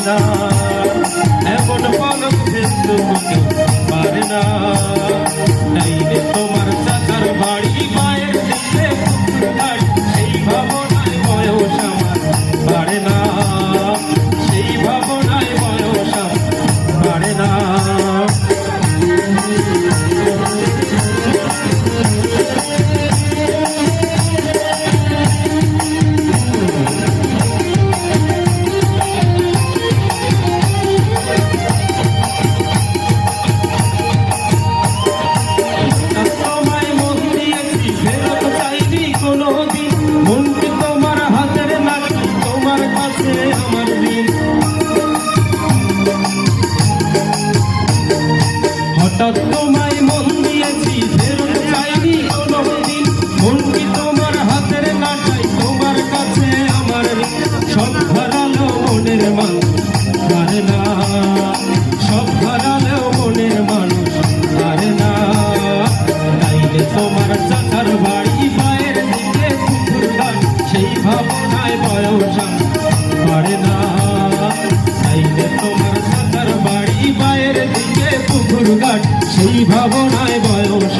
না, এমন পলক ফেলতে কেউ পারে না। তাইলে তোমার চাচার বাড়ি মায়ের দিকে পুকুর ঘাট, সেই ভাবনায় বয়স আমার বাড়ে না, সেই ভাবনায় বয়স আমার বাড়ে না। হঠাৎ তোমায় মন দিয়েছি, ফেরত চাইনি কোনোদিন, মন কি তোমার হাতের নাটাই, তোমার কাছে আমার সব হারালেও মনের মানুষ পারে না, সব হারালেও মনের মানুষ পারে না। তাইলে তোমার চাচার বাড়ি মায়ের দিকে পুকুর ঘাট, সেই ভাবনায় বয়স পারে না। তাইলে তোমার চাচার বাড়ি মায়ের দিকে পুকুর ঘাট, সেই ভাবনায় বয়স